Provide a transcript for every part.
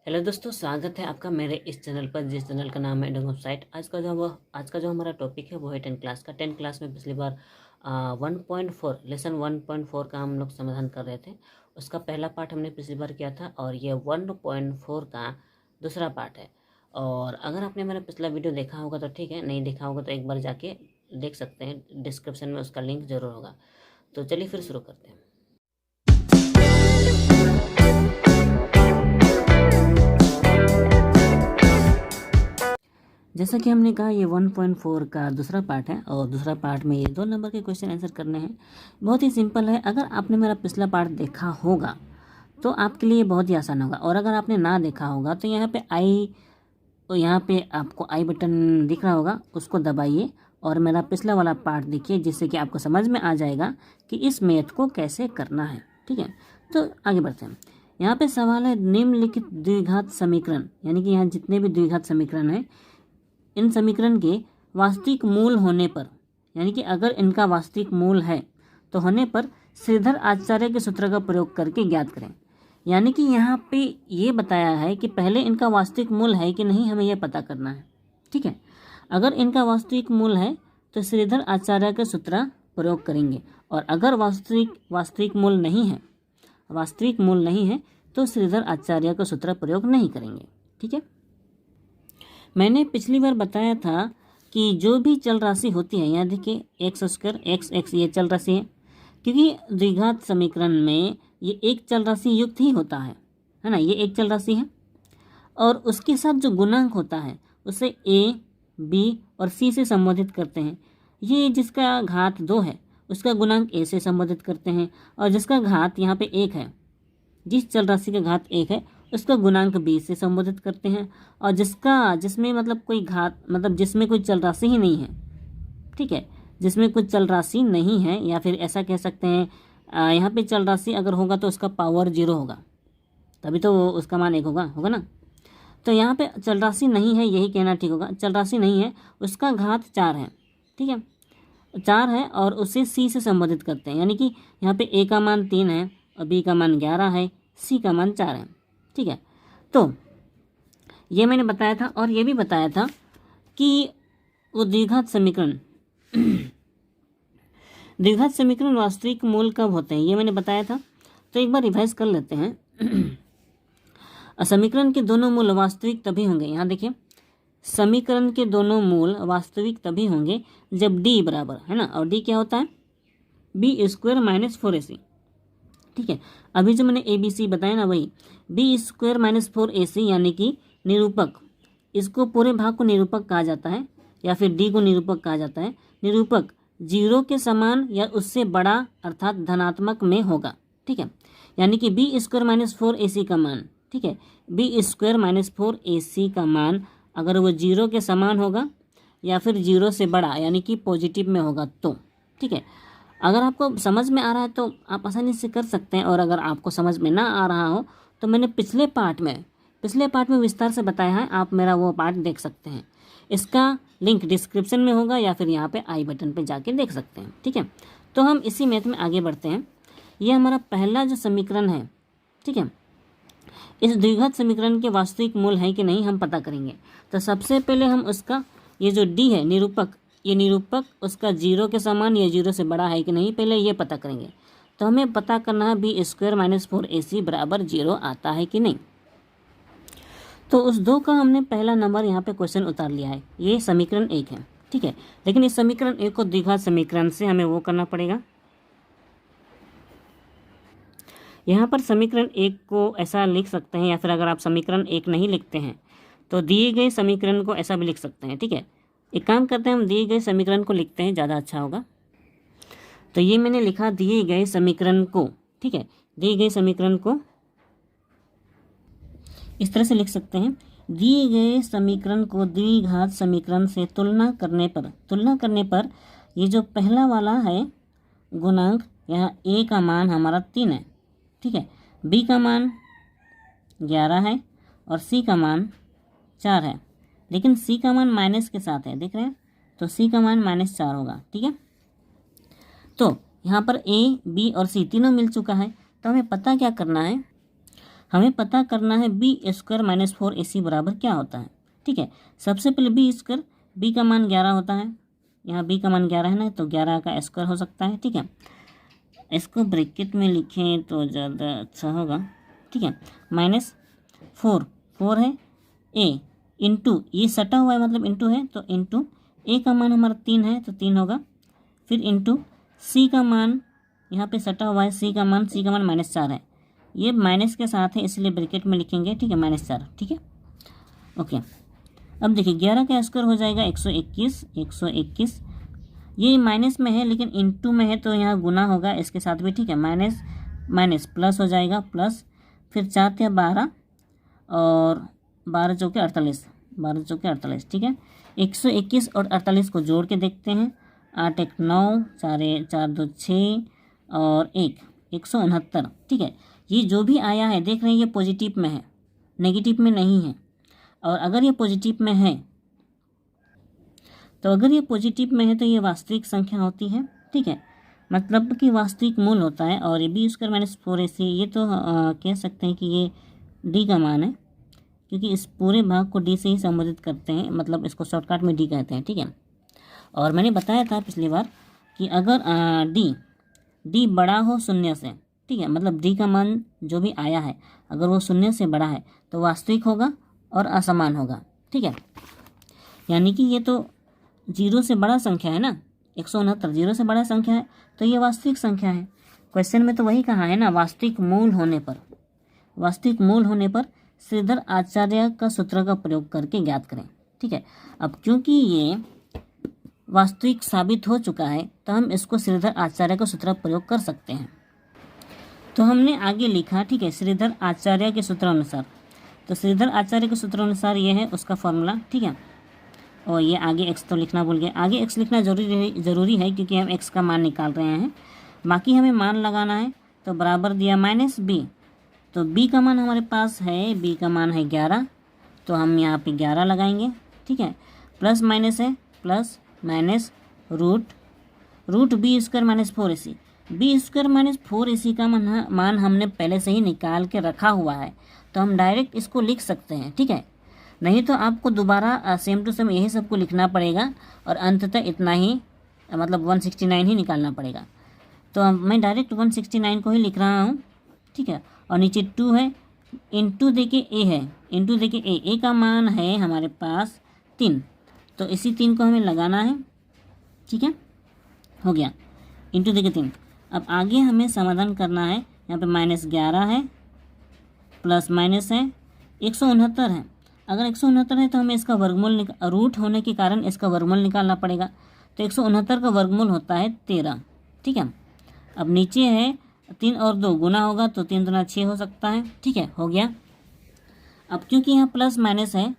Hello दोस्तों, स्वागत है आपका मेरे इस चैनल पर, जिस चैनल का नाम है इंडियन वेबसाइट। आज का जो हमारा टॉपिक है वो है 10 क्लास का। 10 क्लास में पिछली बार 1.4 लेसन 1.4 का हम लोग समाधान कर रहे थे। उसका पहला पार्ट हमने पिछली बार किया था और ये 1.4 का दूसरा पार्ट है। और अगर आपने मेरा पिछला वीडियो देखा होगा तो ठीक है, नहीं देखा होगा तो एक बार जाके देख सकते हैं, डिस्क्रिप्शन में उसका लिंक ज़रूर होगा। तो चलिए फिर शुरू करते हैं। जैसा कि हमने कहा, ये 1.4 का दूसरा पार्ट है और दूसरा पार्ट में ये 2 नंबर के क्वेश्चन आंसर करने हैं। बहुत ही सिंपल है। अगर आपने मेरा पिछला पार्ट देखा होगा तो आपके लिए बहुत ही आसान होगा, और अगर आपने ना देखा होगा तो यहाँ पे आपको आई बटन दिख रहा होगा, उसको दबाइए और मेरा पिछला वाला पार्ट देखिए, जिससे कि आपको समझ में आ जाएगा कि इस मैथ को कैसे करना है। ठीक है, तो आगे बढ़ते हैं। यहाँ पे सवाल है निम्नलिखित द्विघात समीकरण, यानी कि यहाँ जितने भी द्विघात समीकरण हैं, इन समीकरण के वास्तविक मूल होने पर, यानी कि अगर इनका वास्तविक मूल है तो होने पर श्रीधर आचार्य के सूत्र का प्रयोग करके ज्ञात करें। यानी कि यहाँ पे ये बताया है कि पहले इनका वास्तविक मूल है कि नहीं, हमें यह पता करना है। ठीक है, अगर इनका वास्तविक मूल है तो श्रीधर आचार्य का सूत्र प्रयोग करेंगे, और अगर वास्तविक मूल नहीं है तो श्रीधर आचार्य का सूत्र प्रयोग नहीं करेंगे। ठीक है, मैंने पिछली बार बताया था कि जो भी चल राशि होती है, यहाँ देखिए x² x ये चल राशि है, क्योंकि द्विघात समीकरण में ये एक चल राशि युक्त ही होता है ना, ये एक चल राशि है और उसके साथ जो गुणांक होता है उसे a, b और c से संबोधित करते हैं। ये जिसका घात 2 है उसका गुणांक a से संबोधित करते हैं, और जिसका घात यहाँ पे 1 है, जिस चल राशि का घात 1 है उसका गुणांक b से संबोधित करते हैं, और जिसमें जिसमें कोई चल राशि ही नहीं है। ठीक है, जिसमें कुछ चल राशि नहीं है, या फिर ऐसा कह सकते हैं यहाँ पे चल राशि अगर होगा तो उसका पावर 0 होगा, तभी तो उसका मान 1 होगा ना। तो यहाँ पे चल राशि नहीं है, यही कहना ठीक होगा। चल राशि नहीं है, उसका घात 4 है। ठीक है, 4 है और उसे c से संबोधित करते हैं, यानी कि यहाँ पे a का मान 3 है और b का मान 11 है, c का मान 4 है। ठीक है, तो ये मैंने बताया था, और ये भी बताया था कि वो द्विघात समीकरण वास्तविक मूल कब होते हैं, ये मैंने बताया था। तो एक बार रिवाइज कर लेते हैं। समीकरण के दोनों मूल वास्तविक तभी होंगे, यहाँ देखिए, समीकरण के दोनों मूल वास्तविक तभी होंगे जब d बराबर है ना, और d क्या होता है, b² - 4ac। ठीक है, अभी जो मैंने ABC बताया ना, वही b² - 4ac, यानी कि निरूपक। इसको पूरे भाग को निरूपक कहा जाता है, या फिर d को निरूपक कहा जाता है। निरूपक 0 के समान या उससे बड़ा अर्थात धनात्मक में होगा। ठीक है, यानी कि b² - 4ac का मान, ठीक है, b² - 4ac का मान अगर वो 0 के समान होगा या फिर 0 से बड़ा, यानी कि पॉजिटिव में होगा तो। ठीक है, अगर आपको समझ में आ रहा है तो आप आसानी से कर सकते हैं, और अगर आपको समझ में ना आ रहा हो तो मैंने पिछले पार्ट में विस्तार से बताया है, आप मेरा वो पार्ट देख सकते हैं। इसका लिंक डिस्क्रिप्शन में होगा, या फिर यहाँ पे आई बटन पे जाके देख सकते हैं। ठीक है, तो हम इसी मैथ में आगे बढ़ते हैं। ये हमारा पहला जो समीकरण है, ठीक है, इस द्विघात समीकरण के वास्तविक मूल है कि नहीं हम पता करेंगे। तो सबसे पहले हम उसका ये जो d है निरूपक, ये निरूपक उसका 0 के समान या 0 से बड़ा है कि नहीं, पहले ये पता करेंगे। तो हमें पता करना है b² - 4ac बराबर 0 आता है कि नहीं। तो उस 2 का हमने पहला नंबर यहाँ पे क्वेश्चन उतार लिया है, ये समीकरण 1 है। ठीक है, लेकिन इस समीकरण 1 को द्विघात समीकरण से हमें वो करना पड़ेगा। यहाँ पर समीकरण 1 को ऐसा लिख सकते हैं, या फिर अगर आप समीकरण 1 नहीं लिखते हैं तो दिए गए समीकरण को ऐसा भी लिख सकते हैं। ठीक है, एक काम करते हैं, हम दिए गए समीकरण को लिखते हैं, ज़्यादा अच्छा होगा। तो ये मैंने लिखा दिए गए समीकरण को। ठीक है, दिए गए समीकरण को इस तरह से लिख सकते हैं, दिए गए समीकरण को द्विघात समीकरण से तुलना करने पर ये जो पहला वाला है गुणांक, यहाँ a का मान हमारा 3 है। ठीक है, b का मान 11 है और c का मान 4 है, लेकिन c का मान माइनस के साथ है, देख रहे हैं, तो c का मान -4 होगा। ठीक है, तो यहाँ पर a, b और c तीनों मिल चुका है। तो हमें पता क्या करना है, हमें पता करना है बी स्क्वायर माइनस 4ac बराबर क्या होता है। ठीक है, सबसे पहले बी स्क्वायर, बी का मान 11 होता है, यहाँ बी का मान 11 है ना, तो 11 का स्क्वायर हो सकता है। ठीक है, इसको ब्रैकेट में लिखें तो ज़्यादा अच्छा होगा। ठीक है, माइनस 4 है ए इंटू, ये सटा हुआ है मतलब इंटू है, तो इंटू ए का मान हमारा 3 है तो 3 होगा, फिर इंटू सी का मान यहाँ पे सटा हुआ है, सी का मान -4 है, ये माइनस के साथ है इसलिए ब्रैकेट में लिखेंगे। ठीक है, -4। ठीक है, ओके। अब देखिए 11 का स्क्वायर हो जाएगा 121, ये माइनस में है लेकिन इंटू में है तो यहाँ गुना होगा इसके साथ भी। ठीक है, माइनस माइनस प्लस हो जाएगा, प्लस फिर 4 × 12 और 12 चौके 48। ठीक है, 121 और 48 को जोड़ के देखते हैं, 8 1 9, 4 2 6 और 169। ठीक है, ये जो भी आया है देख रहे हैं ये पॉजिटिव में है, नेगेटिव में नहीं है। और अगर ये पॉजिटिव में है तो ये वास्तविक संख्या होती है। ठीक है, मतलब कि वास्तविक मूल होता है। और ये बी स्क्वायर माइनस 4ac, ये तो कह सकते हैं कि ये डी का मान है, क्योंकि इस पूरे भाग को डी से ही संबोधित करते हैं, मतलब इसको शॉर्टकट में डी कहते हैं। ठीक है, और मैंने बताया था पिछली बार कि अगर डी बड़ा हो शून्य से, ठीक है, मतलब डी का मान जो भी आया है अगर वो शून्य से बड़ा है तो वास्तविक होगा और असमान होगा। ठीक है, यानी कि ये तो 0 से बड़ा संख्या है ना, 169 0 से बड़ा संख्या है तो ये वास्तविक संख्या है। क्वेश्चन में तो वही कहा है ना, वास्तविक मूल होने पर श्रीधर आचार्य का सूत्र का प्रयोग करके ज्ञात करें। ठीक है, अब क्योंकि ये वास्तविक साबित हो चुका है तो हम इसको श्रीधर आचार्य का सूत्र प्रयोग कर सकते हैं। तो हमने आगे लिखा, ठीक है, श्रीधर आचार्य के सूत्र अनुसार, तो श्रीधर आचार्य के सूत्र अनुसार ये है उसका फॉर्मूला। ठीक है, और ये आगे एक्स तो लिखना भूल गए, आगे एक्स लिखना ज़रूरी है क्योंकि हम एक्स का मान निकाल रहे हैं। बाकी हमें मान लगाना है, तो बराबर दिया माइनस बी, तो बी का मान हमारे पास है, बी का मान है 11, तो हम यहाँ पे 11 लगाएंगे। ठीक है, प्लस माइनस है, plus minus root B square minus 4ac, B square minus 4ac का मान हमने पहले से ही निकाल के रखा हुआ है तो हम डायरेक्ट इसको लिख सकते हैं। ठीक है, नहीं तो आपको दोबारा सेम टू सेम यही सबको लिखना पड़ेगा और अंततः इतना ही, मतलब 169 ही निकालना पड़ेगा। तो मैं डायरेक्ट 169 को ही लिख रहा हूँ। ठीक है, और नीचे 2 है, इंटू देके ए है, इंटू देके ए का मान है हमारे पास 3, तो इसी 3 को हमें लगाना है। ठीक है, हो गया, इंटू देके 3। अब आगे हमें समाधान करना है, यहाँ पे -11 है, प्लस माइनस है, 169 है। अगर 169 है तो हमें इसका वर्गमूल रूट होने के कारण इसका वर्गमूल निकालना पड़ेगा, तो 169 का वर्गमूल होता है 13। ठीक है, अब नीचे है 3 और 2 गुना होगा तो 3 दूना 6 हो सकता है। ठीक है, हो गया। अब क्योंकि यहाँ प्लस माइनस है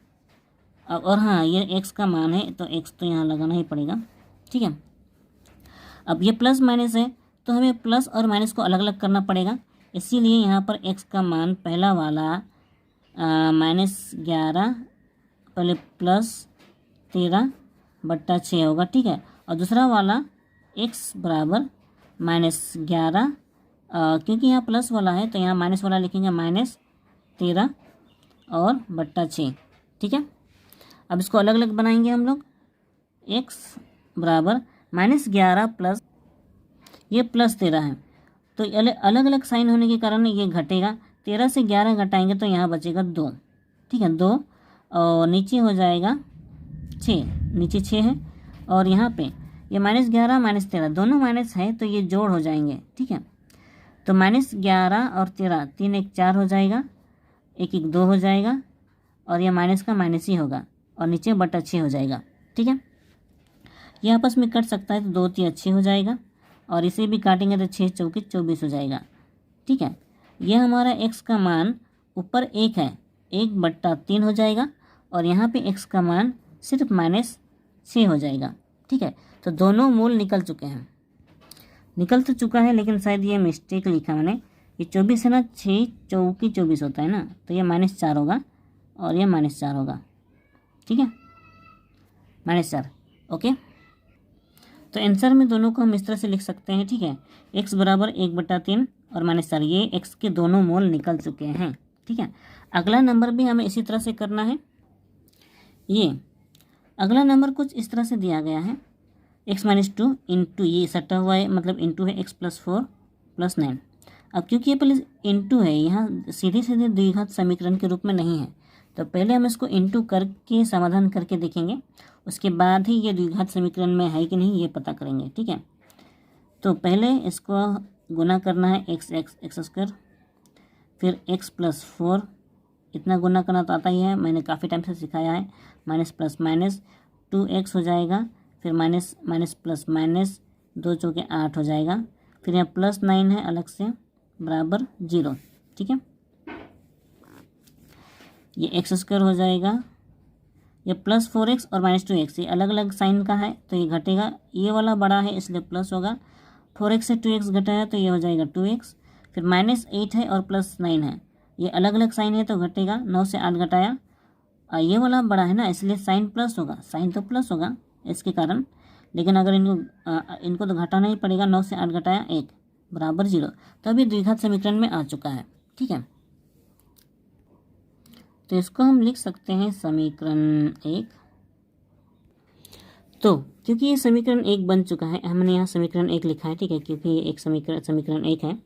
और हाँ ये एक्स का मान है तो एक्स तो यहाँ लगाना ही पड़ेगा। ठीक है, अब ये प्लस माइनस है तो हमें प्लस और माइनस को अलग अलग करना पड़ेगा, इसीलिए यहाँ पर एक्स का मान पहला वाला -11 पहले +13/6 होगा। ठीक है, और दूसरा वाला x बराबर -11, क्योंकि यहाँ प्लस वाला है तो यहाँ माइनस वाला लिखेंगे -13 और बट्टा 6। ठीक है, अब इसको अलग अलग बनाएंगे हम लोग, x बराबर -11 प्लस ये +13 है तो अलग अलग साइन होने के कारण ये घटेगा, 13 से 11 घटाएंगे तो यहाँ बचेगा 2। ठीक है, 2 और नीचे हो जाएगा 6, नीचे 6 है और यहाँ पे ये -11 -13 दोनों माइनस है तो ये जोड़ हो जाएंगे। ठीक है, तो -11 और 13 3 1 4 हो जाएगा, 1 1 2 हो जाएगा और ये माइनस का माइनस ही होगा और नीचे बटा 6 हो जाएगा। ठीक है, ये आपस में कट सकता है तो 2 3 6 हो जाएगा और इसे भी काटेंगे तो 6 चौके 24 हो जाएगा। ठीक है, यह हमारा x का मान ऊपर 1 है, 1/3 हो जाएगा और यहाँ पे x का मान सिर्फ -6 हो जाएगा। ठीक है, तो दोनों मूल निकल चुके हैं, निकल तो चुका है लेकिन शायद ये मिस्टेक लिखा मैंने, ये 24 है ना, 6 चौके 24 होता है ना, तो ये -4 होगा और ये -4 होगा। ठीक है, -4। ओके, तो आंसर में दोनों को हम इस तरह से लिख सकते हैं। ठीक है, x बराबर 1/3 और -4, ये x के दोनों मोल निकल चुके हैं। ठीक है। अगला नंबर भी हमें इसी तरह से करना है। ये अगला नंबर कुछ इस तरह से दिया गया है, x माइनस 2 इंटू, ये सटा हुआ है मतलब इंटू है x प्लस 4 प्लस 9। अब क्योंकि ये पहले इंटू है, यहाँ सीधे सीधे द्विघात समीकरण के रूप में नहीं है, तो पहले हम इसको इंटू करके समाधान करके देखेंगे, उसके बाद ही ये द्विघात समीकरण में है कि नहीं ये पता करेंगे, ठीक है। तो पहले इसको गुना करना है एक्स स्क्वायर, फिर x प्लस 4, इतना गुना करना तो आता ही है, मैंने काफ़ी टाइम से सिखाया है। माइनस प्लस माइनस 2x हो जाएगा, फिर माइनस माइनस प्लस माइनस 2 चौके 8 हो जाएगा, फिर यहाँ प्लस 9 है अलग से बराबर 0, ठीक है। ये एक्स स्क्वायर हो जाएगा, ये प्लस 4x और माइनस 2x, ये अलग अलग साइन का है तो ये घटेगा, ये वाला बड़ा है इसलिए प्लस होगा, 4x से 2x घटाया तो ये हो जाएगा 2x, फिर माइनस 8 है और प्लस 9 है, ये अलग अलग साइन है तो घटेगा, 9 से 8 घटाया, ये वाला बड़ा है ना इसलिए साइन प्लस होगा, साइन तो प्लस होगा इसके कारण, लेकिन अगर इनको तो घटाना ही पड़ेगा, 9 से 8 घटाया 1 बराबर 0, तो अभी द्विघात समीकरण में आ चुका है, ठीक है। तो इसको हम लिख सकते हैं समीकरण 1। तो क्योंकि ये समीकरण 1 बन चुका है, हमने यहाँ समीकरण 1 लिखा है, ठीक है, क्योंकि ये एक समीकरण 1 है,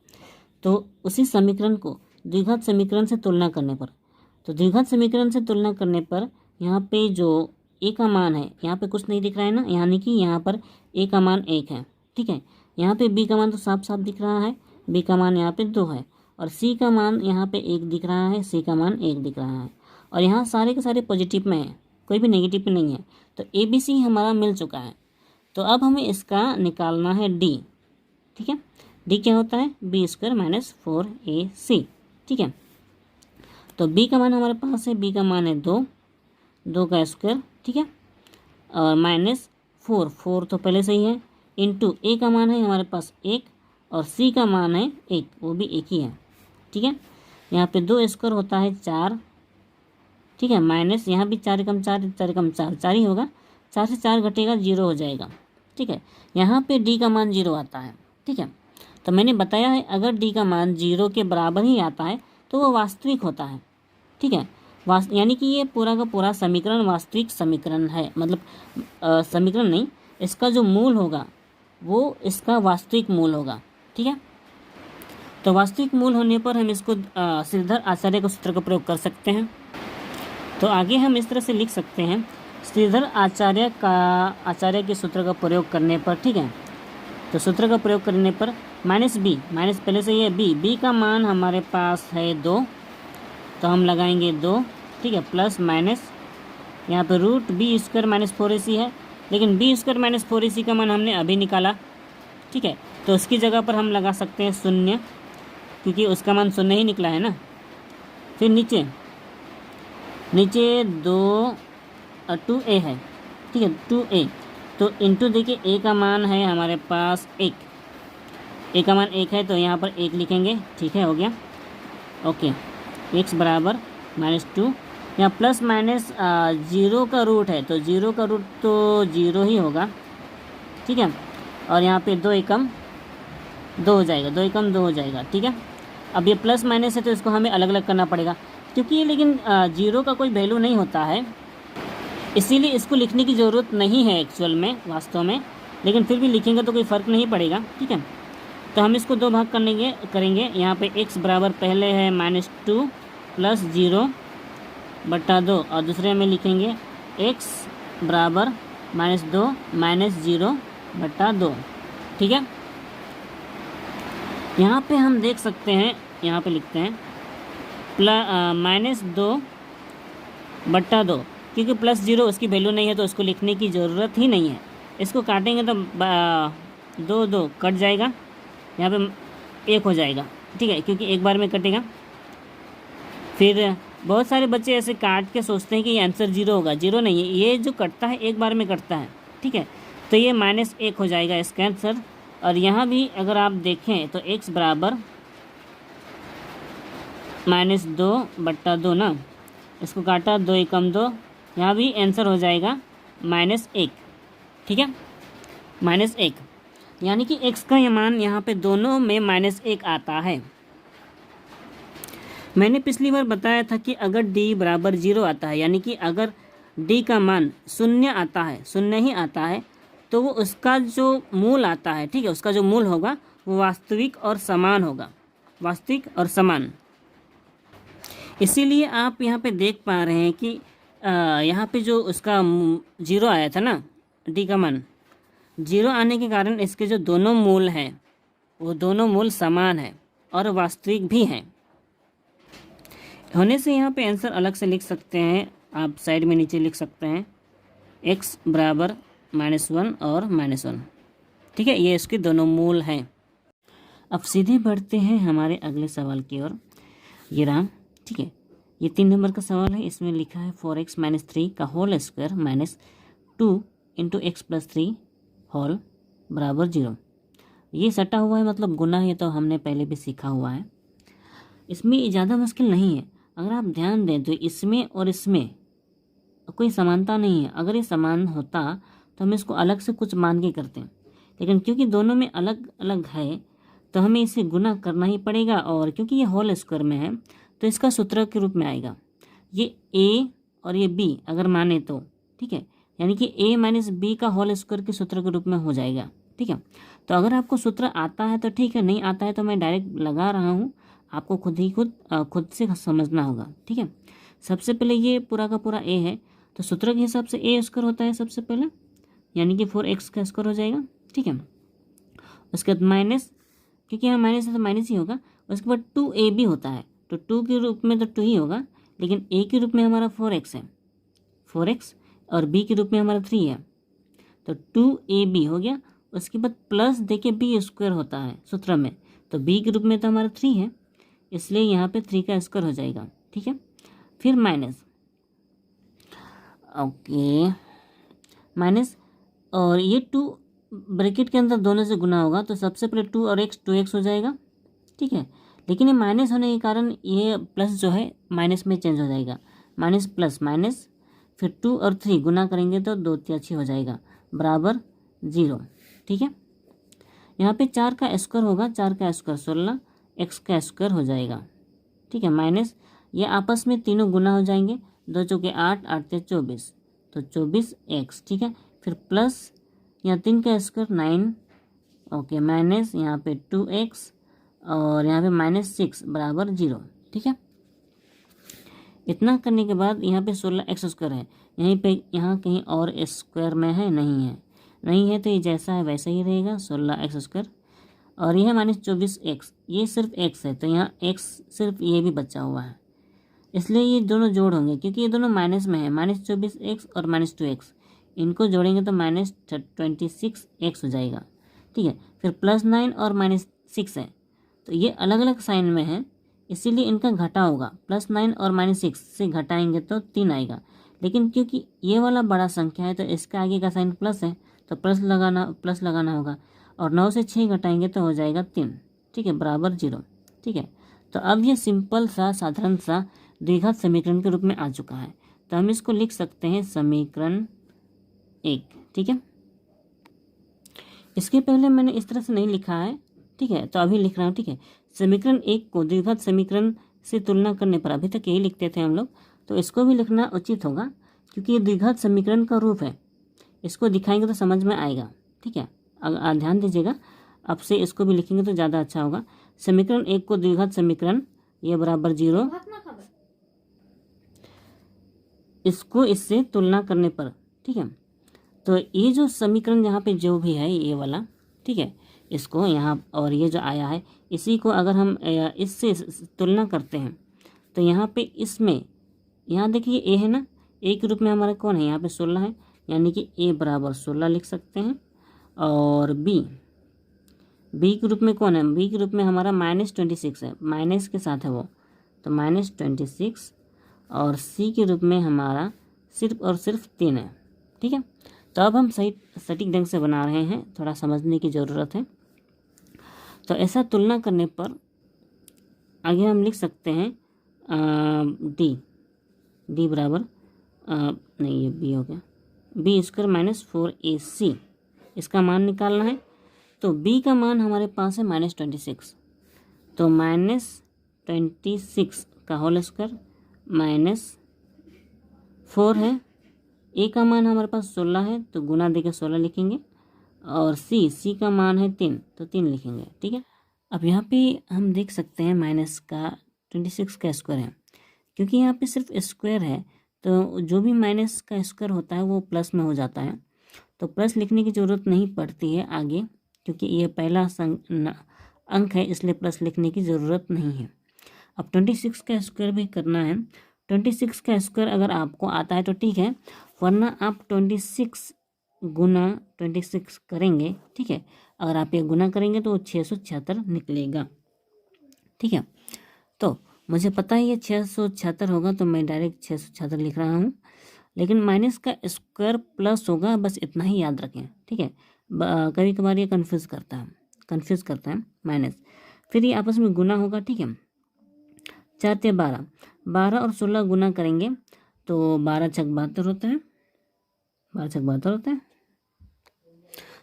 तो उसी समीकरण को द्विघात समीकरण से तुलना करने पर, तो द्विघात समीकरण से तुलना करने पर यहाँ पे जो a का मान है, यहाँ पे कुछ नहीं दिख रहा है ना, यानी कि यहाँ पर a का मान 1 है, ठीक है। यहाँ पे b का मान तो साफ साफ दिख रहा है, b का मान यहाँ पे 2 है, और c का मान यहाँ पे 1 दिख रहा है, c का मान 1 दिख रहा है, और यहाँ सारे के सारे पॉजिटिव में है, कोई भी नेगेटिव में नहीं है, तो ABC हमारा मिल चुका है। तो अब हमें इसका निकालना है D, ठीक है। D क्या होता है, b स्क्वायर माइनस 4ac, ठीक है। तो b का मान हमारे पास है, b का मान है 2 का स्क्वायर, ठीक है, और माइनस 4 तो पहले से ही है, इंटू a का मान है हमारे पास 1 और c का मान है 1, वो भी 1 ही है, ठीक है। यहाँ पे 2 स्क्वायर होता है 4, ठीक है, माइनस यहाँ भी 4 एकम 4 4 एकम 4 4 ही होगा, 4 से 4 घटेगा 0 हो जाएगा, ठीक है। यहाँ पे d का मान 0 आता है, ठीक है। तो मैंने बताया है अगर d का मान 0 के बराबर ही आता है तो वो वास्तविक होता है, ठीक है। यानी कि ये पूरा का पूरा समीकरण वास्तविक समीकरण है, मतलब समीकरण नहीं, इसका जो मूल होगा वो इसका वास्तविक मूल होगा, ठीक है। तो वास्तविक मूल होने पर हम इसको श्रीधर आचार्य के सूत्र का प्रयोग कर सकते हैं। तो आगे हम इस तरह से लिख सकते हैं, श्रीधर आचार्य के सूत्र का प्रयोग करने पर, ठीक है। तो सूत्र का प्रयोग करने पर माइनस b, माइनस पहले से ये b का मान हमारे पास है 2, तो हम लगाएंगे 2, ठीक है, प्लस माइनस यहाँ पे root b square minus 4ac है, लेकिन b स्क्वायर माइनस 4ac का मान हमने अभी निकाला, ठीक है, तो उसकी जगह पर हम लगा सकते हैं 0, क्योंकि उसका मान 0 ही निकला है ना। फिर नीचे 2a है, ठीक है, 2a, तो इंटू देखिए a का मान है हमारे पास 1, a का मान 1 है तो यहाँ पर 1 लिखेंगे, ठीक है, हो गया, ओके। x बराबर -2, यहाँ प्लस माइनस 0 का रूट है तो 0 का रूट तो 0 ही होगा, ठीक है, और यहाँ पे 2 एकम 2 हो जाएगा, 2 एकम 2 हो जाएगा, ठीक है। अब ये प्लस माइनस है तो इसको हमें अलग अलग करना पड़ेगा, क्योंकि ये लेकिन 0 का कोई वैल्यू नहीं होता है, इसीलिए इसको लिखने की ज़रूरत नहीं है एक्चुअल में, वास्तव में, लेकिन फिर भी लिखेंगे तो कोई फ़र्क नहीं पड़ेगा, ठीक है। तो हम इसको 2 भाग करेंगे, यहाँ पे x बराबर पहले है -2 प्लस 0 बटा 2, और दूसरे में लिखेंगे x बराबर -2 माइनस 0 बटा 2, ठीक है। यहाँ पे हम देख सकते हैं, यहाँ पे लिखते हैं -2 बटा 2, क्योंकि प्लस 0 उसकी वैल्यू नहीं है तो उसको लिखने की ज़रूरत ही नहीं है। इसको काटेंगे तो 2 कट जाएगा, यहाँ पे 1 हो जाएगा, ठीक है, क्योंकि एक बार में कटेगा। फिर बहुत सारे बच्चे ऐसे काट के सोचते हैं कि ये आंसर 0 होगा, 0 नहीं है, ये जो कटता है एक बार में कटता है, ठीक है, तो ये -1 हो जाएगा इसका आंसर। और यहाँ भी अगर आप देखें तो x बराबर -2 बटा 2 ना, इसको काटा 2 एकम 2, यहाँ भी आंसर हो जाएगा -1, ठीक है, -1, यानी कि x का मान यहाँ पे दोनों में -1 आता है। मैंने पिछली बार बताया था कि अगर d बराबर 0 आता है, यानी कि अगर d का मान शून्य आता है, शून्य ही आता है, तो वो उसका जो मूल आता है, ठीक है, उसका जो मूल होगा वो वास्तविक और समान होगा, वास्तविक और समान। इसीलिए आप यहाँ पे देख पा रहे हैं कि यहाँ पे जो उसका 0 आया था ना, d का मान 0 आने के कारण इसके जो दोनों मूल हैं वो दोनों मूल समान है और वास्तविक भी हैं होने से यहाँ पे आंसर अलग से लिख सकते हैं। आप साइड में नीचे लिख सकते हैं x बराबर -1 और -1, ठीक है, ये इसके दोनों मूल हैं। अब सीधे बढ़ते हैं हमारे अगले सवाल की ओर। ये रहा, ठीक है, ये 3 नंबर का सवाल है। इसमें लिखा है 4x - 3 का होल स्क्वायर -2 × x + 3 होल बराबर 0। ये सटा हुआ है, मतलब गुना है, तो हमने पहले भी सीखा हुआ है। इसमें ज़्यादा मुश्किल नहीं है। अगर आप ध्यान दें तो इसमें और इसमें कोई समानता नहीं है। अगर ये समान होता तो हम इसको अलग से कुछ मान के करते हैं, लेकिन क्योंकि दोनों में अलग अलग है तो हमें इसे गुना करना ही पड़ेगा। और क्योंकि ये होल स्क्वायर में है तो इसका सूत्र के रूप में आएगा। ये a और ये b अगर माने तो, ठीक है, यानी कि a - b का होल स्क्वायर के सूत्र के रूप में हो जाएगा, ठीक है। तो अगर आपको सूत्र आता है तो ठीक है, नहीं आता है तो मैं डायरेक्ट लगा रहा हूँ, आपको खुद से समझना होगा, ठीक है। सबसे पहले ये पूरा का पूरा a है, तो सूत्र के हिसाब से a स्क्वायर होता है सबसे पहले, यानी कि 4x का स्क्वायर हो जाएगा, ठीक है। उसके बाद माइनस, क्योंकि यहाँ माइनस है तो माइनस ही होगा। उसके बाद 2ab होता है, तो 2 के रूप में तो 2 ही होगा, लेकिन a के रूप में हमारा 4x है, 4x, और b के रूप में हमारा 3 है, तो 2ab हो गया। उसके बाद प्लस देके b स्क्वायर होता है सूत्र में, तो b के रूप में तो हमारा 3 है, इसलिए यहाँ पे 3 का स्क्वायर हो जाएगा, ठीक है। फिर माइनस, ओके, माइनस, और ये 2 ब्रैकेट के अंदर दोनों से गुना होगा, तो सबसे पहले 2 और x 2x हो जाएगा, ठीक है। लेकिन ये माइनस होने के कारण ये प्लस जो है माइनस में चेंज हो जाएगा, माइनस प्लस माइनस, फिर 2 और 3 गुना करेंगे तो 2 3 हो जाएगा बराबर 0, ठीक है। यहाँ पे 4 का स्क्वायर होगा, 4 का स्क्वायर 16, x का स्क्वायर हो जाएगा, ठीक है, माइनस, ये आपस में तीनों गुना हो जाएंगे, 2 चौके 8, 8 से 24, तो 24x, ठीक है। फिर प्लस यहाँ 3 का स्क्वायर 9, ओके, माइनस यहाँ पे 2x और यहाँ पे -6 बराबर 0, ठीक है। इतना करने के बाद यहाँ पे 16x स्क्वायर है, यहीं पे, यहाँ कहीं और स्क्वायर में है, नहीं है, तो ये जैसा है वैसा ही रहेगा, 16x स्क्वायर, और यह -24x, ये सिर्फ x है, तो यहाँ x सिर्फ ये भी बचा हुआ है, इसलिए ये दोनों जोड़ होंगे, क्योंकि ये दोनों माइनस में है, -24x और -2x, इनको जोड़ेंगे तो -26x हो जाएगा, ठीक है। फिर +9 और -6 है, तो ये अलग अलग साइन में है, इसीलिए इनका घटा होगा, +9 और -6 से घटाएंगे तो 3 आएगा, लेकिन क्योंकि ये वाला बड़ा संख्या है तो इसका आगे का साइन प्लस है, तो प्लस लगाना होगा, और 9 से 6 घटाएंगे तो हो जाएगा 3, ठीक है, बराबर 0, ठीक है। तो अब ये सिंपल सा साधारण सा द्विघात समीकरण के रूप में आ चुका है, तो हम इसको लिख सकते हैं समीकरण 1, ठीक है। इसके पहले मैंने इस तरह से नहीं लिखा है, ठीक है, तो अभी लिख रहा हूँ, ठीक है। समीकरण 1 को द्विघात समीकरण से तुलना करने पर, अभी तक यही लिखते थे हम लोग, तो इसको भी लिखना उचित होगा, क्योंकि ये द्विघात समीकरण का रूप है, इसको दिखाएंगे तो समझ में आएगा, ठीक है। अगर ध्यान दीजिएगा, अब से इसको भी लिखेंगे तो ज़्यादा अच्छा होगा। समीकरण 1 को द्विघात समीकरण, ये बराबर 0, इसको इससे तुलना करने पर, ठीक है। तो ये जो समीकरण यहाँ पे जो भी है ये वाला, ठीक है, इसको यहाँ, और ये जो आया है इसी को अगर हम इससे तुलना करते हैं तो यहाँ पे इसमें, यहाँ देखिए ए है ना, ए के रूप में हमारा कौन है, यहाँ पे 16 है, यानी कि ए बराबर 16 लिख सकते हैं। और बी के रूप में कौन है, बी के रूप में हमारा -26 है, माइनस के साथ है वो, तो -26, और सी के रूप में हमारा सिर्फ और सिर्फ 3 है, ठीक है। तो अब हम सही सटीक ढंग से बना रहे हैं, थोड़ा समझने की ज़रूरत है। तो ऐसा तुलना करने पर आगे हम लिख सकते हैं डी बराबर, नहीं ये बी हो गया, b² -4ac, इसका मान निकालना है। तो b का मान हमारे पास है -26, तो -26 का होल स्क्वायर माइनस 4 है। ए का मान हमारे पास 16 है तो गुना देकर 16 लिखेंगे, और सी का मान है 3 तो 3 लिखेंगे। ठीक है, अब यहाँ पे हम देख सकते हैं माइनस का 26 का स्क्वायर है, क्योंकि यहाँ पे सिर्फ स्क्वायर है तो जो भी माइनस का स्क्वायर होता है वो प्लस में हो जाता है, तो प्लस लिखने की ज़रूरत नहीं पड़ती है आगे, क्योंकि ये पहला अंक है इसलिए प्लस लिखने की ज़रूरत नहीं है। अब 26 का स्क्वायर भी करना है। 26 का स्क्वायर अगर आपको आता है तो ठीक है, वरना आप 26 गुना 26 करेंगे। ठीक है, अगर आप ये गुना करेंगे तो 676 निकलेगा। ठीक है, तो मुझे पता है ये 676 होगा तो मैं डायरेक्ट 676 लिख रहा हूँ, लेकिन माइनस का स्क्वायर प्लस होगा, बस इतना ही याद रखें। ठीक है, कभी कभार ये कन्फ्यूज़ करता है माइनस, फिर ये आपस में गुना होगा। ठीक है, 4 या 12, 12 और 16 गुना करेंगे तो 12 छक 72 होता है, 12 छक 72 होता है,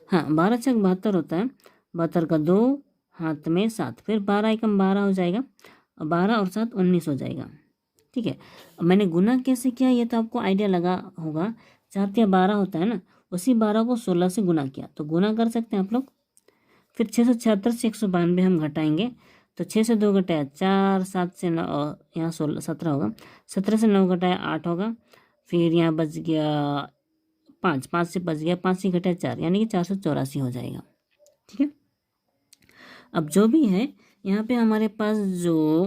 हाँ 12 छक 72 होता है। 72 का 2 हाथ में 7, फिर 12 एकम 12 हो जाएगा, 12 और 7 19 हो जाएगा। ठीक है, अब मैंने गुना कैसे किया ये तो आपको आइडिया लगा होगा। 4 या 12 होता है ना, उसी 12 को 16 से गुना किया तो गुना कर सकते हैं आप लोग। फिर 676 से 192 हम घटाएंगे तो 6 से 2 घटाया 4, 7 से 9, यहाँ 16 17 होगा, 17 से 9 घटाया 8 होगा, फिर यहाँ बच गया 5, 5 से बच गया 5 से घटाया 4, यानी कि 484 हो जाएगा। ठीक है, अब जो भी है यहाँ पे हमारे पास जो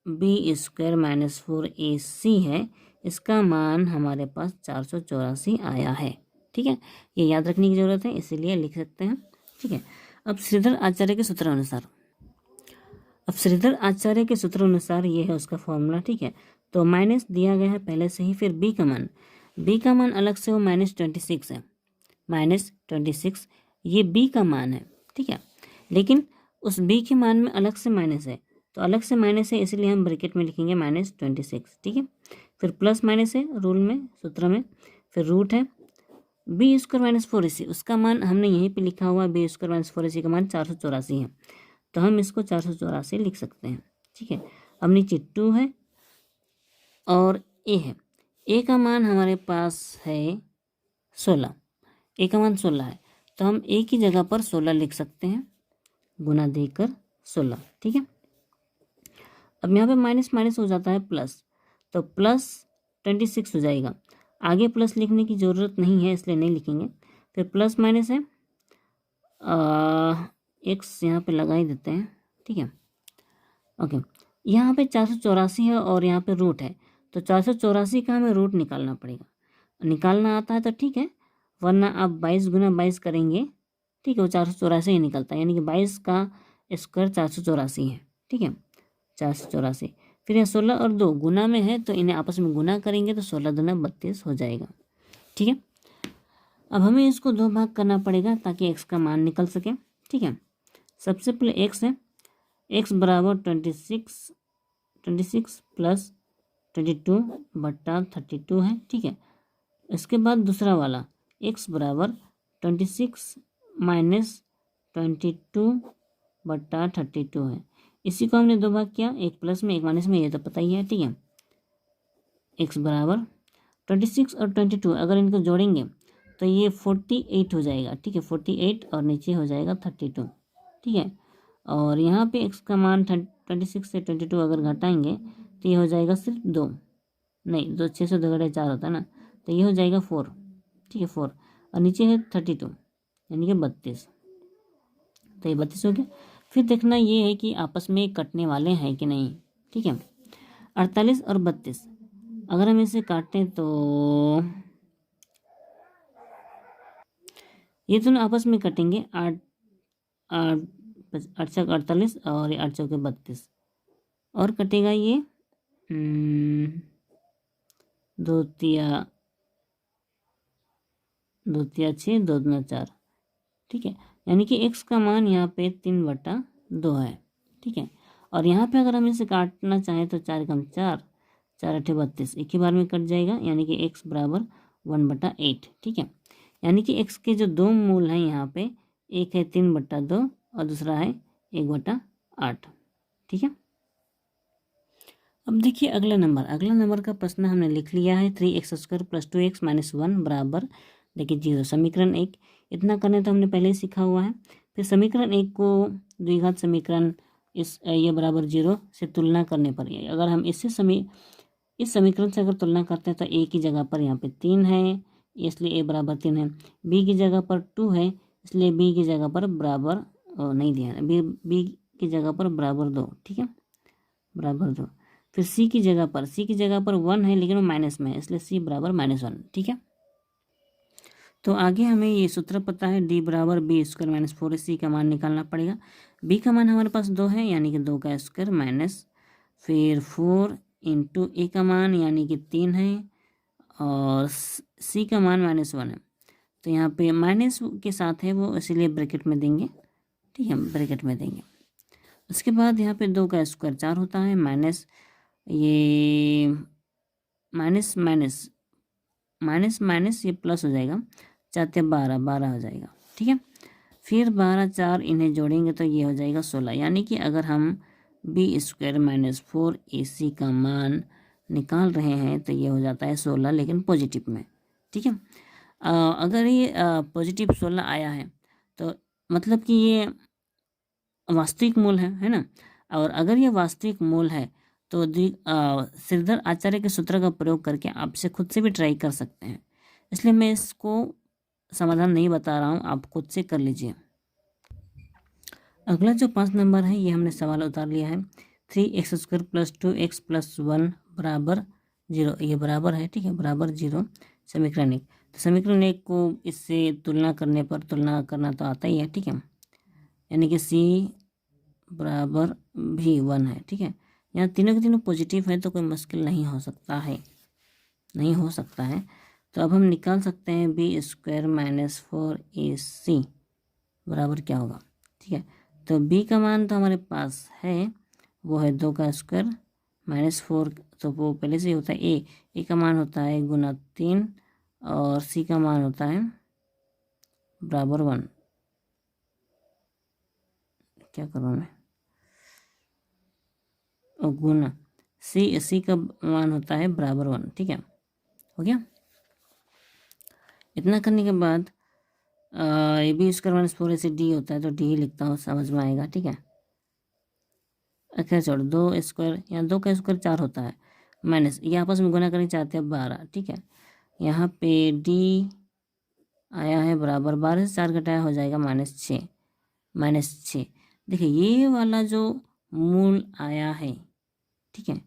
बी स्क्वायर माइनस 4AC है, इसका मान हमारे पास 484 आया है। ठीक है, ये याद रखने की ज़रूरत है, इसीलिए लिख सकते हैं। ठीक है, अब श्रीधर आचार्य के सूत्र अनुसार ये है उसका फॉर्मूला। ठीक है, तो माइनस दिया गया है पहले से ही, फिर बी का मान अलग से वो -26 है, -26 ये बी का मान है। ठीक है, लेकिन उस बी के मान में अलग से माइनस है, तो अलग से माइनस है इसलिए हम ब्रैकेट में लिखेंगे -26। ठीक है, फिर प्लस माइनस है रूल में, सूत्र में, फिर रूट है बी स्क्वायर माइनस 4AC, उसका मान हमने यहीं पे लिखा हुआ, बी स्क्वायर माइनस 4AC का मान 484 है, तो हम इसको 484 लिख सकते हैं। ठीक है, अब नीचे 2 है और ए है, ए का मान हमारे पास है 16, ए का मान 16 है, तो हम ए की जगह पर 16 लिख सकते हैं, गुना देकर 16। ठीक है, अब यहाँ पे माइनस माइनस हो जाता है प्लस, तो प्लस 26 हो जाएगा, आगे प्लस लिखने की ज़रूरत नहीं है इसलिए नहीं लिखेंगे। फिर प्लस माइनस है, एक्स यहाँ पे लगा ही देते हैं। ठीक है, ओके, यहाँ पे 484 है और यहाँ पे रूट है, तो 484 का हमें रूट निकालना पड़ेगा। निकालना आता है तो ठीक है, वरना आप 22 गुना 22 करेंगे। ठीक है, वो 484 ही निकलता है, यानी कि 22 का स्क्वायर 484 है। ठीक है, 484, फिर यहाँ 16 और 2 गुना में है तो इन्हें आपस में गुना करेंगे तो 16 दूना 32 हो जाएगा। ठीक है, अब हमें इसको 2 भाग करना पड़ेगा ताकि x का मान निकल सके। ठीक है, सबसे पहले x है, x बराबर 26 प्लस 22/32 है। ठीक है, इसके बाद दूसरा वाला x बराबर 26 माइनस 22/32 है, इसी को हमने 2 भाग किया, एक प्लस में एक माइनस में, ये तो पता ही है। ठीक है, x बराबर 26 और 22 अगर इनको जोड़ेंगे तो ये 48 हो जाएगा। ठीक है, 48 और नीचे हो जाएगा 32। ठीक है, और यहाँ पे x का मान 26 से 22 अगर घटाएंगे तो ये हो जाएगा सिर्फ 2, नहीं 2, 6 से 2 घटाए 4 होता है ना, तो ये हो जाएगा 4। ठीक है, 4 और नीचे है 32 यानी कि 32, तो ये 32 हो गया। फिर देखना ये है कि आपस में कटने वाले हैं कि नहीं। ठीक है, 48 और 32 अगर हम इसे काटें तो ये दोनों आपस में कटेंगे, 8 8 48 और 8 चौके 32, और कटेगा ये 2 तिया 6, 2 दूना 4। ठीक है, यानी कि x का मान यहाँ पे 3/2 है। ठीक है, और यहाँ पे अगर हम इसे काटना चाहें तो 4 कम 4, 4 8 32 एक ही बार में कट जाएगा, यानी कि x बराबर 1/8। ठीक है, यानी कि x के जो 2 मूल हैं यहाँ पे, एक है 3/2 और दूसरा है 1/8। ठीक है, अब देखिए अगला नंबर का प्रश्न हमने लिख लिया है 3x² + 2x - 1 बराबर देखिए 0। समीकरण 1 इतना करने तो हमने पहले ही सीखा हुआ है। फिर समीकरण 1 को द्विघात समीकरण ये बराबर 0 से तुलना करने पर अगर हम इस समीकरण से अगर तुलना करते हैं तो a की जगह पर यहाँ पे 3 है इसलिए a बराबर 3 है, b की जगह पर 2 है इसलिए b की जगह पर बराबर नहीं दिया है, b की जगह पर बराबर 2, ठीक है, बराबर 2। फिर c की जगह पर 1 है लेकिन वो माइनस में है इसलिए c बराबर -1, ठीक है। तो आगे हमें ये सूत्र पता है d बराबर b² - 4 c का मान निकालना पड़ेगा। b का मान हमारे पास 2 है यानी कि 2 का स्क्वायर माइनस फिर 4 इंटू a का मान यानी कि 3 है और c का मान -1 है। तो यहाँ पे माइनस के साथ है वो इसीलिए ब्रैकेट में देंगे, ठीक है, ब्रैकेट में देंगे। उसके बाद यहाँ पे 2 का स्क्वायर 4 होता है माइनस ये माइनस माइनस माइनस माइनस ये प्लस हो जाएगा, 4 12 हो जाएगा, ठीक है। फिर 12 4 इन्हें जोड़ेंगे तो ये हो जाएगा 16 यानी कि अगर हम b² - 4 ac का मान निकाल रहे हैं तो ये हो जाता है 16 लेकिन पॉजिटिव में, ठीक है। अगर ये पॉजिटिव 16 आया है तो मतलब कि ये वास्तविक मूल है ना। और अगर ये वास्तविक मूल है तो श्रीधर आचार्य के सूत्र का प्रयोग करके आप इसे खुद से भी ट्राई कर सकते हैं, इसलिए मैं इसको समाधान नहीं बता रहा हूँ, आप खुद से कर लीजिए। अगला जो 5 नंबर है ये हमने सवाल उतार लिया है 3x² + 2x + 1 बराबर 0, ये बराबर है, ठीक है, बराबर 0 समीकरण 1। तो समीकरण 1 को इससे तुलना करना तो आता ही है, ठीक है, यानी कि c बराबर भी 1 है, ठीक है। यहाँ तीनों के तीनों पॉजिटिव है तो कोई मुश्किल नहीं हो सकता है, तो अब हम निकाल सकते हैं b² - 4ac बराबर क्या होगा, ठीक है। तो b का मान तो हमारे पास है वो है 2 का स्क्वायर -4, तो वो पहले से ही होता है a का मान होता है गुना 3 और c का मान होता है बराबर 1, क्या करूँ मैं, और गुना c का मान होता है बराबर 1, ठीक है, हो गया। इतना करने के बाद ए b² - 4ac d होता है तो d ही लिखता हूँ, समझ में आएगा, ठीक है। खैर छोड़, 2 स्क्वायर यहाँ 2 का स्क्वायर 4 होता है माइनस ये आपस में गुना करना चाहते हैं 12, ठीक है। यहाँ पे d आया है बराबर 12 से 4 घटाया हो जाएगा -6। देखिए ये वाला जो मूल आया है, ठीक है,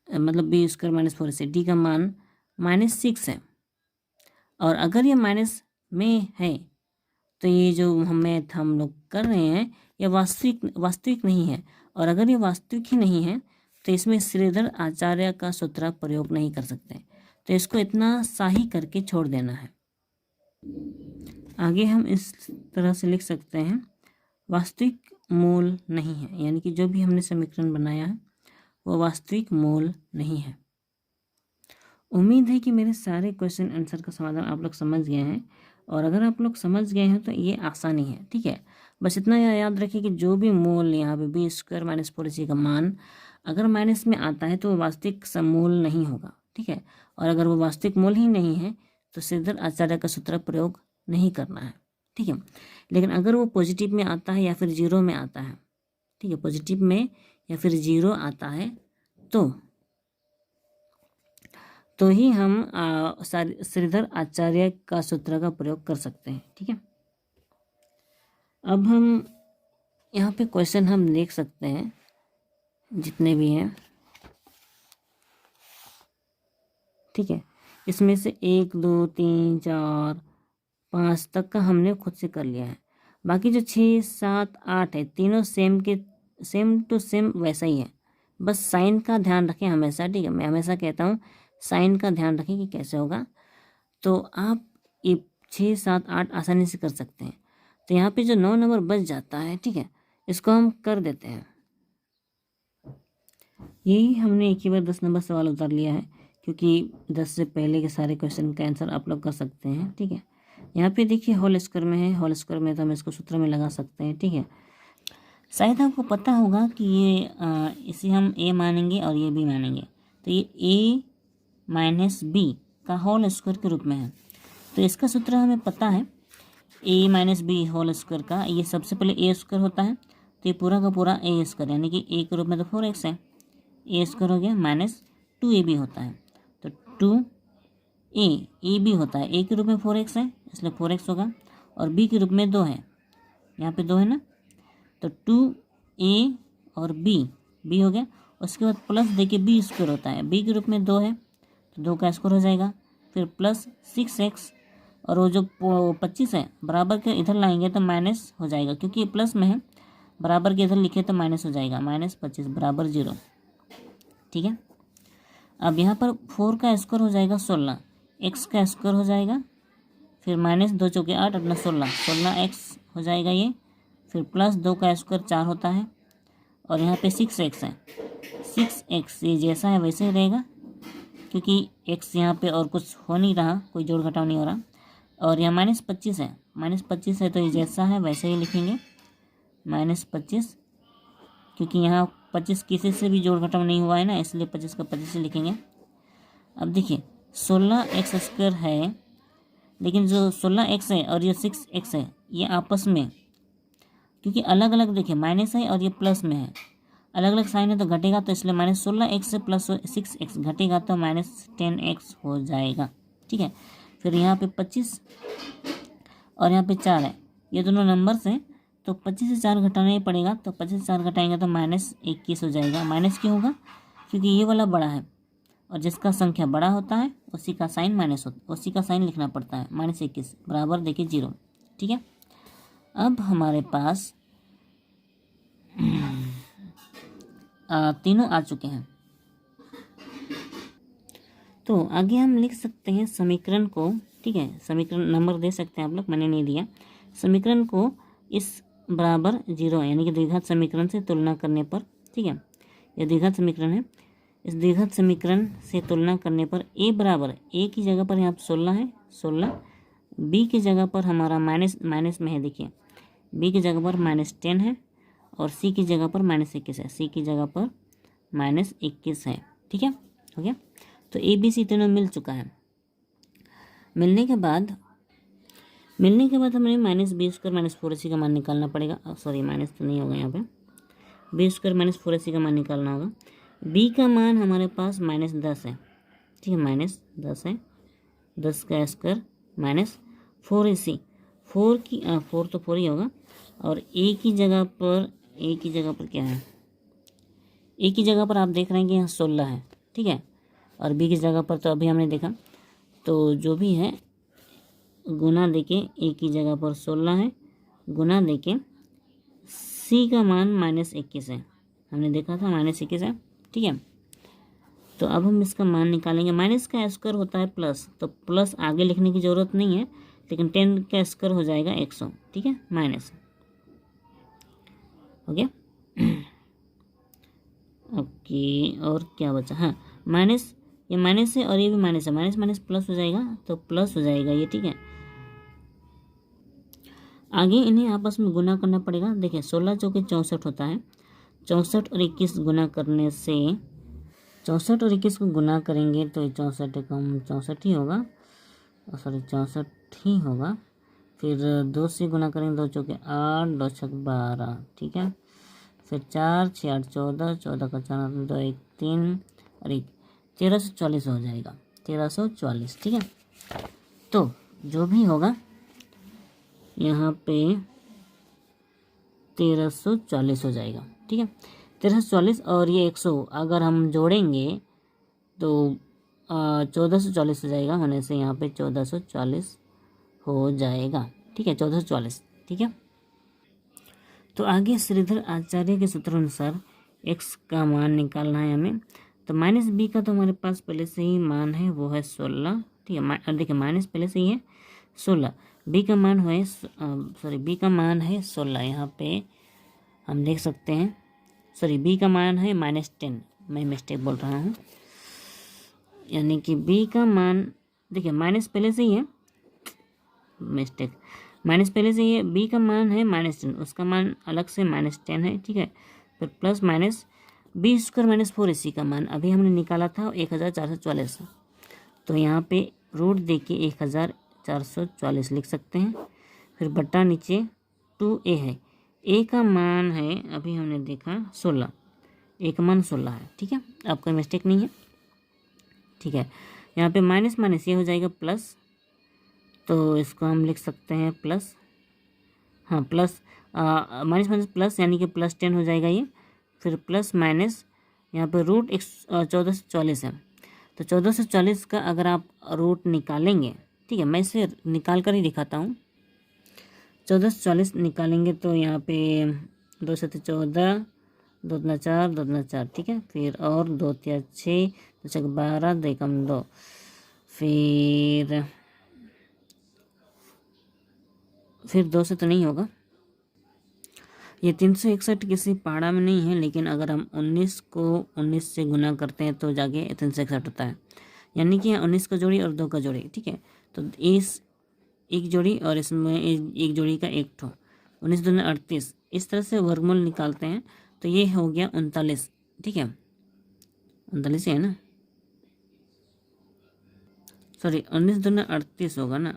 मतलब b² - 4ac d का मान -6 है और अगर ये माइनस में है तो ये जो हम लोग कर रहे हैं ये वास्तविक नहीं है, और अगर ये वास्तविक ही नहीं है तो इसमें श्रीधर आचार्य का सूत्र प्रयोग नहीं कर सकते, तो इसको इतना सा ही करके छोड़ देना है। आगे हम इस तरह से लिख सकते हैं वास्तविक मूल नहीं है, यानी कि जो भी हमने समीकरण बनाया है वो वास्तविक मूल नहीं है। उम्मीद है कि मेरे सारे क्वेश्चन आंसर का समाधान आप लोग समझ गए हैं, और अगर आप लोग समझ गए हैं तो ये आसानी है, ठीक है। बस इतना याद रखिए कि जो भी मूल यहाँ पे b² - 4ac का मान अगर माइनस में आता है तो वो वास्तविक समूल नहीं होगा, ठीक है, और अगर वो वास्तविक मूल ही नहीं है तो श्रीधर आचार्य का सूत्र प्रयोग नहीं करना है, ठीक है। लेकिन अगर वो पॉजिटिव में आता है या फिर 0 में आता है, ठीक है, पॉजिटिव में या फिर 0 आता है तो ही हम श्रीधर आचार्य का सूत्र का प्रयोग कर सकते हैं, ठीक है। अब हम यहाँ पे क्वेश्चन हम देख सकते हैं जितने भी हैं, ठीक है, इसमें से 1 2 3 4 5 तक का हमने खुद से कर लिया है। बाकी जो 6 7 8 है तीनों सेम टू सेम वैसा ही है, बस साइन का ध्यान रखें हमेशा, ठीक है। मैं हमेशा कहता हूँ साइन का ध्यान रखें कि कैसे होगा, तो आप ये 6 7 8 आसानी से कर सकते हैं। तो यहाँ पे जो 9 नंबर बच जाता है, ठीक है, इसको हम कर देते हैं। यही हमने एक ही बार 10 नंबर सवाल उतार लिया है, क्योंकि 10 से पहले के सारे क्वेश्चन का आंसर आप लोग कर सकते हैं, ठीक है। यहाँ पे देखिए होल स्क्वायर में है, होल स्क्वायर में तो हम इसको सूत्र में लगा सकते हैं, ठीक है। शायद आपको पता होगा कि ये इसे हम ए मानेंगे और ये बी मानेंगे, तो ये ए माइनस बी का होल स्क्वायर के रूप में है। तो इसका सूत्र हमें पता है, ए माइनस बी होल स्क्वायर का ये सबसे पहले ए स्क्वायर होता है, तो ये पूरा का पूरा ए स्क्वायर, यानी कि ए के रूप में तो 4x है, ए स्क्वायर हो गया, माइनस 2ab होता है, तो 2ab होता है, ए के रूप में 4x है इसलिए 4x होगा, और बी के रूप में 2 है, यहाँ पे 2 है ना, तो 2a और बी हो गया। उसके बाद प्लस देखिए बी स्क्वायर होता है, बी के रूप में 2 है तो 2 का स्क्वायर हो जाएगा, फिर प्लस 6x, और वो जो 25 है बराबर के इधर लाएंगे तो माइनस हो जाएगा, क्योंकि ये प्लस में है, बराबर के इधर लिखे तो माइनस हो जाएगा, -25 बराबर 0। ठीक है, अब यहाँ पर 4 का स्क्वायर हो जाएगा 16, x का स्क्वायर हो जाएगा, फिर माइनस 2 चौके 8 अपना 16x हो जाएगा ये, फिर प्लस 2 का स्क्वायर 4 होता है, और यहाँ पे 6x है, 6x ये जैसा है वैसे ही रहेगा, क्योंकि x यहाँ पे और कुछ हो नहीं रहा, कोई जोड़ घटाव नहीं हो रहा, और यहाँ -25 है, -25 है तो ये जैसा है वैसे ही लिखेंगे, -25, क्योंकि यहाँ 25 किसी से भी जोड़ घटाव नहीं हुआ है ना, इसलिए 25 का 25 लिखेंगे। अब देखिए 16x स्क्वायर है, लेकिन जो 16x है और ये 6x है ये आपस में, क्योंकि अलग अलग देखिए माइनस है और ये प्लस में है, अलग अलग साइन है तो घटेगा, तो इसलिए -16x से प्लस 6x घटेगा तो -10x हो जाएगा। ठीक है, फिर यहाँ पे 25 और यहाँ पे 4 है, ये दोनों नंबर्स हैं, तो 25 से 4 घटाना ही पड़ेगा, तो 25 से 4 घटाएंगे तो -21 हो जाएगा। माइनस क्यों होगा, क्योंकि ये वाला बड़ा है, और जिसका संख्या बड़ा होता है उसी का साइन माइनस होता, उसी का साइन लिखना पड़ता है, -21 बराबर देखिए 0। ठीक है, अब हमारे पास तीनों आ चुके हैं, तो आगे हम लिख सकते हैं समीकरण को। ठीक है, समीकरण नंबर दे सकते हैं आप लोग, मैंने नहीं दिया। समीकरण को इस बराबर 0 यानी कि द्विघात समीकरण से तुलना करने पर, ठीक है, यह द्विघात समीकरण है, इस द्विघात समीकरण से तुलना करने पर a बराबर, a की जगह पर यहाँ 16 है, 16, b की जगह पर हमारा माइनस में है, देखिए b की जगह पर -10 है, और c की जगह पर -21 है, c की जगह पर -21 है। ठीक है, हो गया, तो a b c तीनों मिल चुका है। मिलने के बाद हमें -b² -4ac का मान निकालना पड़ेगा, सॉरी माइनस तो नहीं होगा यहाँ पे, b² -4ac का मान निकालना होगा। b का मान हमारे पास -10 है, ठीक है, -10 है, 10 का स्क्वायर -4ac, 4 तो 4 ही होगा, और a की जगह पर क्या है, a की जगह पर आप देख रहे हैं कि यहाँ 16 है, ठीक है, और b की जगह पर तो अभी हमने देखा, तो जो भी है गुना देके a की जगह पर 16 है, गुना देके c का मान -21 है, हमने देखा था -21 है। ठीक है, तो अब हम इसका मान निकालेंगे, माइनस का स्क्वायर होता है प्लस, तो प्लस आगे लिखने की ज़रूरत नहीं है, लेकिन 10 का स्क्वायर हो जाएगा 100। ठीक है, माइनस हो गया। ओके, और क्या बचा, हाँ माइनस, ये माइनस है और ये भी माइनस है, माइनस माइनस प्लस हो जाएगा, तो प्लस हो जाएगा ये। ठीक है, आगे इन्हें आपस में गुना करना पड़ेगा। देखिए 16 चौके 64 होता है, 64 और 21 गुना करने से, 64 और 21 को गुना करेंगे तो 64 कम 64 ही होगा, सॉरी 64 ही होगा, फिर 2 से गुना करेंगे, 2 चौके 8, 2 छक 12, ठीक है, फिर 4 6 8 14, 14 का 4 2 1 3 और 1 1340 हो जाएगा, 1340। ठीक है, तो जो भी होगा यहाँ पे 1340 हो जाएगा। ठीक है, 1340 और ये 100 अगर हम जोड़ेंगे तो 1440 हो जाएगा, होने से यहाँ पे 1440 हो जाएगा। ठीक है, 1440। ठीक है, तो आगे श्रीधर आचार्य के सूत्र अनुसार x का मान निकालना है हमें, तो -b का तो हमारे पास पहले से ही मान है, वो है 16। ठीक है, देखिए माइनस पहले से ही है 16, b का मान है b का मान है 16, यहाँ पे हम देख सकते हैं, सॉरी b का मान है -10, मैं मिस्टेक बोल रहा हूँ, यानी कि b का मान, देखिए माइनस पहले से ही है, मिस्टेक, माइनस पहले से ये b का मान है -10, उसका मान अलग से -10 है, ठीक है। फिर प्लस माइनस b² - 4 इसी का मान अभी हमने निकाला था 1444, तो यहाँ पे रूट दे के 1444 लिख सकते हैं। फिर बट्टा नीचे 2a है, a का मान है अभी हमने देखा 16, a का मान 16 है, ठीक है। आपका मिस्टेक नहीं है, ठीक है। यहाँ पे माइनस माइनस ये हो जाएगा प्लस, तो इसको हम लिख सकते हैं प्लस, हाँ प्लस माइनस माइनस प्लस यानी कि +10 हो जाएगा ये। फिर प्लस माइनस यहाँ पे रूट 1444 है, तो 1444 का अगर आप रूट निकालेंगे, ठीक है, मैं इसे निकाल कर ही दिखाता हूँ। 1444 निकालेंगे तो यहाँ पे 2 से 14, 2 दूना 4, 2 दूना 4, ठीक है। फिर और 2 तिया 6, 2 छक 12, 2 एकम 2, फिर 2 से तो नहीं होगा, ये 361 किसी पहाड़ा में नहीं है, लेकिन अगर हम 19 को 19 से गुना करते हैं तो जाके 361 होता है, यानी कि 19 का जोड़ी और 2 का जोड़ी, ठीक है। तो इस एक जोड़ी और इसमें एक जोड़ी का एक ठो, 19 दूना 38, इस तरह से वर्गमूल निकालते हैं तो ये हो गया 39, ठीक है। 39 है ना, सॉरी 19 दूना 38 होगा ना,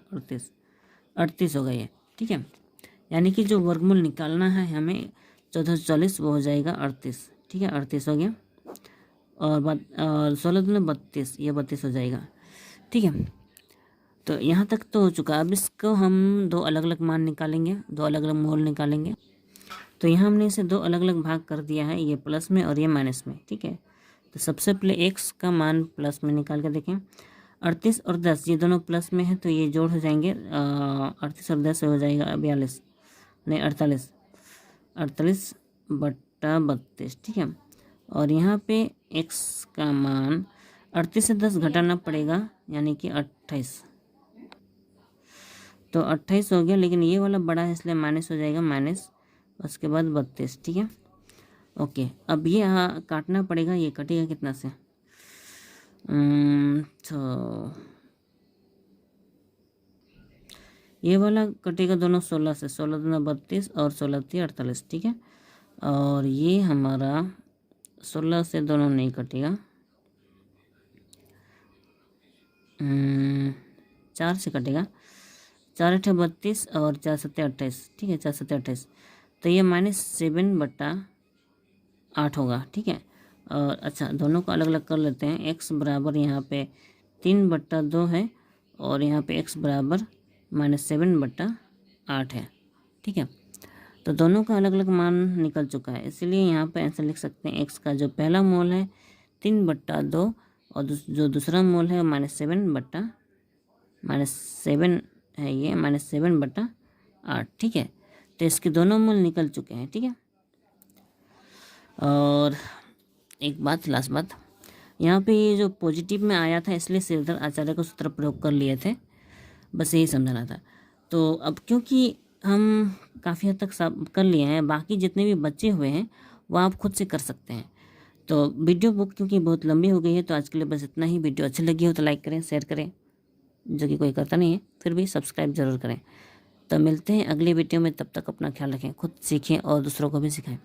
38 होगा ये, ठीक है। यानी कि जो वर्गमूल निकालना है हमें 1440 वो हो जाएगा 38, ठीक है, 38 हो गया। और 16 दूना 32, ये 32 हो जाएगा, ठीक है। तो यहाँ तक तो हो चुका। अब इसको हम दो अलग अलग मान निकालेंगे, दो अलग अलग मोल निकालेंगे। तो यहाँ हमने इसे दो अलग अलग भाग कर दिया है, ये प्लस में और ये माइनस में, ठीक है। तो सबसे पहले x का मान प्लस में निकाल के देखें। 38 और 10 ये दोनों प्लस में है, तो ये जोड़ हो जाएंगे, 38 और 10 हो जाएगा 42, नहीं 48 बट्टा 32, ठीक है। और यहाँ पे x का मान 38 से 10 घटाना पड़ेगा, यानी कि 28, तो 28 हो गया, लेकिन ये वाला बड़ा है इसलिए माइनस हो जाएगा, माइनस उसके बाद 32, ठीक है। ओके, अब ये यहाँ काटना पड़ेगा, ये कटेगा कितना से, तो ये वाला कटेगा दोनों 16 से, 16 दूना 32 और 16 3 48, ठीक है। और ये हमारा 16 से दोनों नहीं कटेगा, 4 से कटेगा, 4 8 32 और 4 7 28, ठीक है, 4 7 28, तो ये -7 बट्टा 8 होगा, ठीक है। और अच्छा दोनों को अलग अलग कर लेते हैं। x बराबर यहाँ पे 3 बट्टा 2 है और यहाँ पे x बराबर -7 बट्टा 8 है, ठीक है। तो दोनों का अलग अलग मान निकल चुका है, इसलिए यहाँ पे आंसर लिख सकते हैं x का जो पहला मोल है 3 बट्टा 2 और जो दूसरा मोल है -7 बट्टा -7 है, ये -7 बट्टा 8, ठीक है। तो इसके दोनों मूल निकल चुके हैं, ठीक है। और एक बात, लास्ट बात, यहाँ पे ये जो पॉजिटिव में आया था इसलिए श्रीधर आचार्य को सूत्र प्रयोग कर लिए थे, बस यही समझाना था। तो अब क्योंकि हम काफ़ी हद तक सब कर लिए हैं, बाकी जितने भी बचे हुए हैं वो आप खुद से कर सकते हैं। तो वीडियो बुक क्योंकि बहुत लंबी हो गई है, तो आज के लिए बस इतना ही। वीडियो अच्छी लगी हो तो लाइक करें, शेयर करें, जो कि कोई करता नहीं है, फिर भी सब्सक्राइब ज़रूर करें। तो मिलते हैं अगले वीडियो में, तब तक अपना ख्याल रखें, खुद सीखें और दूसरों को भी सिखाएं।